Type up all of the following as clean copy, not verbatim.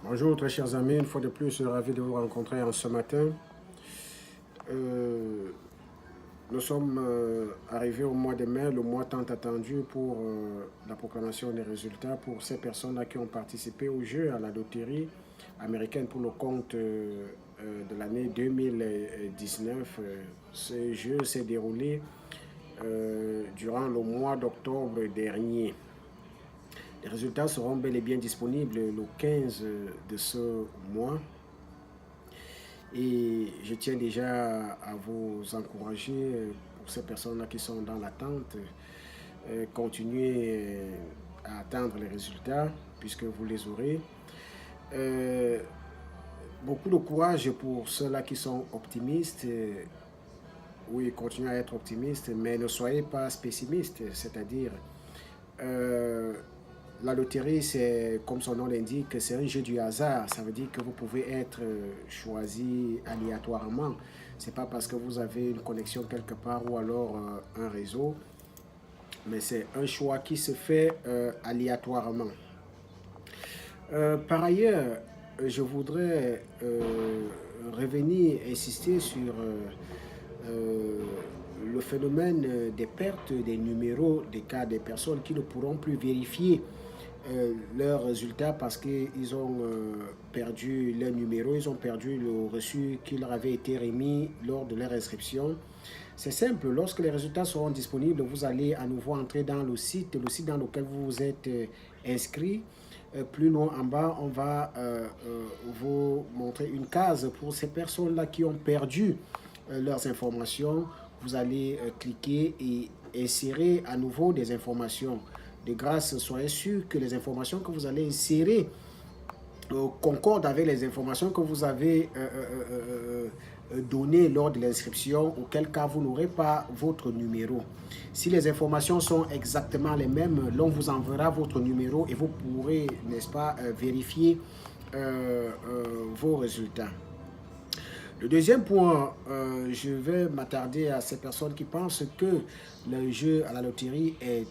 Bonjour très chers amis, une fois de plus, je suis ravi de vous rencontrer en ce matin. Euh, nous sommes arrivés au mois de mai, le mois tant attendu pour la proclamation des résultats pour ces personnes-là qui ont participé au jeu à la loterie américaine pour le compte de l'année 2019. Ce jeu s'est déroulé durant le mois d'octobre dernier. Les résultats seront bel et bien disponibles le 15 de ce mois. Et je tiens déjà à vous encourager pour ces personnes-là qui sont dans l'attente. Continuez à attendre les résultats puisque vous les aurez. Euh, Beaucoup de courage pour ceux-là qui sont optimistes. Oui, continuez à être optimistes, mais ne soyez pas pessimistes. C'est-à-dire, euh, la loterie, c'est comme son nom l'indique, c'est un jeu du hasard. Ça veut dire que vous pouvez être choisi aléatoirement. C'est pas parce que vous avez une connexion quelque part ou alors un réseau, mais c'est un choix qui se fait aléatoirement. Par ailleurs, je voudrais revenir, insister sur euh, le phénomène des pertes des numéros des cas des personnes qui ne pourront plus vérifier leurs résultats parce qu'ils ont perdu leur numéro, ils ont perdu le reçu qui leur avait été remis lors de leur inscription. C'est simple, lorsque les résultats seront disponibles, vous allez à nouveau entrer dans le site dans lequel vous vous êtes inscrit. Plus loin en bas, on va vous montrer une case pour ces personnes-là qui ont perdu leurs informations. Vous allez cliquer et insérer à nouveau des informations. De grâce, soyez sûr que les informations que vous allez insérer concordent avec les informations que vous avez données lors de l'inscription, auquel cas vous n'aurez pas votre numéro. Si les informations sont exactement les mêmes, l'on vous enverra votre numéro et vous pourrez, n'est-ce pas, vérifier vos résultats. Le deuxième point, je vais m'attarder à ces personnes qui pensent que le jeu à la loterie est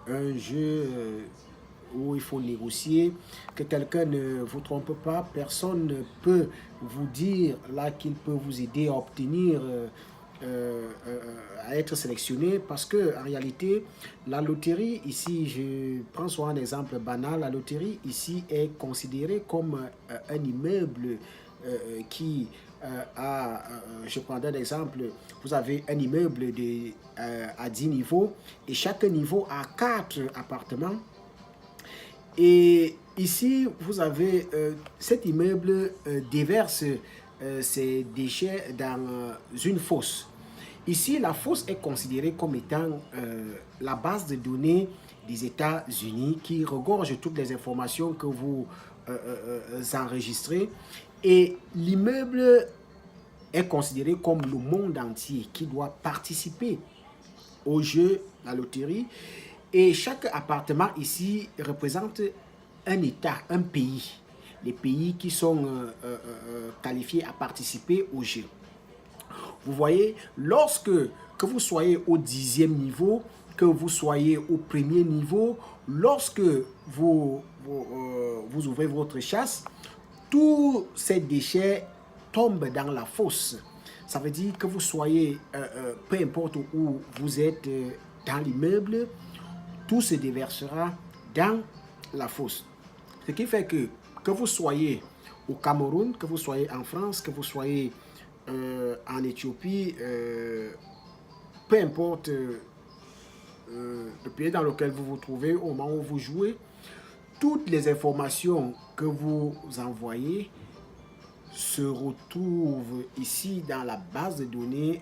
un jeu où il faut négocier, que quelqu'un ne vous trompe pas, personne ne peut vous dire là qu'il peut vous aider à obtenir, à être sélectionné, parce que en réalité, la loterie ici, je prends souvent un exemple banal, la loterie ici est considérée comme un immeuble qui je prends un exemple, vous avez un immeuble à 10 niveaux et chaque niveau a 4 appartements. Et ici, vous avez cet immeuble déverse ses déchets dans une fosse. Ici, la fosse est considérée comme étant la base de données des États-Unis qui regorge toutes les informations que vous enregistrez. Et l'immeuble est considéré comme le monde entier qui doit participer au jeu, la loterie. Et chaque appartement ici représente un État, un pays. Les pays qui sont qualifiés à participer au jeu. Vous voyez, lorsque que vous soyez au 10e niveau, que vous soyez au premier niveau, lorsque vous ouvrez votre chasse, tous ces déchets tombent dans la fosse. Ça veut dire que vous soyez, peu importe où vous êtes dans l'immeuble, tout se déversera dans la fosse. Ce qui fait que vous soyez au Cameroun, que vous soyez en France, que vous soyez en Éthiopie, peu importe le pays dans lequel vous vous trouvez au moment où vous jouez, toutes les informations que vous envoyez se retrouvent ici dans la base de données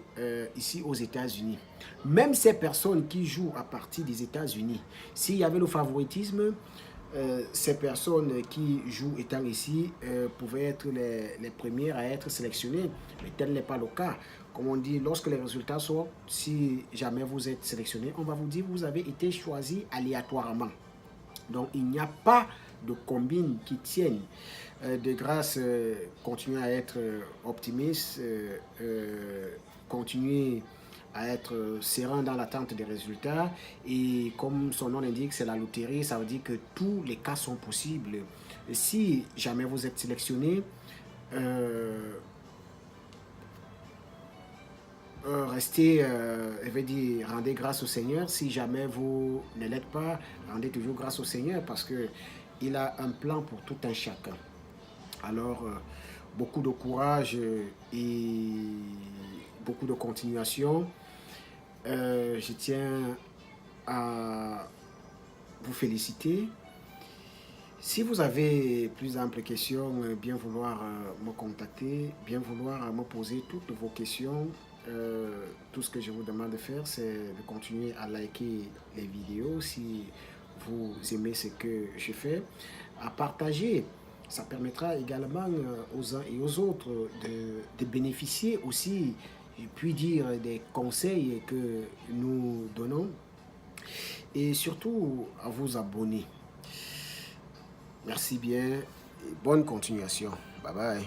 ici aux États-Unis. Même ces personnes qui jouent à partir des États-Unis, s'il y avait le favoritisme, ces personnes qui jouent étant ici pouvaient être les premières à être sélectionnées, mais tel n'est pas le cas. Comme on dit, lorsque les résultats sortent, si jamais vous êtes sélectionné, on va vous dire que vous avez été choisi aléatoirement. Donc il n'y a pas de combine qui tienne. De grâce, continuez à être optimiste, continuez à être serein dans l'attente des résultats. Et comme son nom l'indique, c'est la loterie, ça veut dire que tous les cas sont possibles. Et si jamais vous êtes sélectionné, restez, je vais dire, rendez grâce au Seigneur. Si jamais vous ne l'êtes pas, rendez toujours grâce au Seigneur parce que il a un plan pour tout un chacun. Alors, beaucoup de courage et beaucoup de continuation. Je tiens à vous féliciter. Si vous avez plus d'amples questions, bien vouloir me contacter, bien vouloir me poser toutes vos questions. Tout ce que je vous demande de faire, c'est de continuer à liker les vidéos si vous aimez ce que je fais, à partager. Ça permettra également aux uns et aux autres de bénéficier aussi, je puis dire, des conseils que nous donnons et surtout à vous abonner. Merci bien et bonne continuation. Bye bye.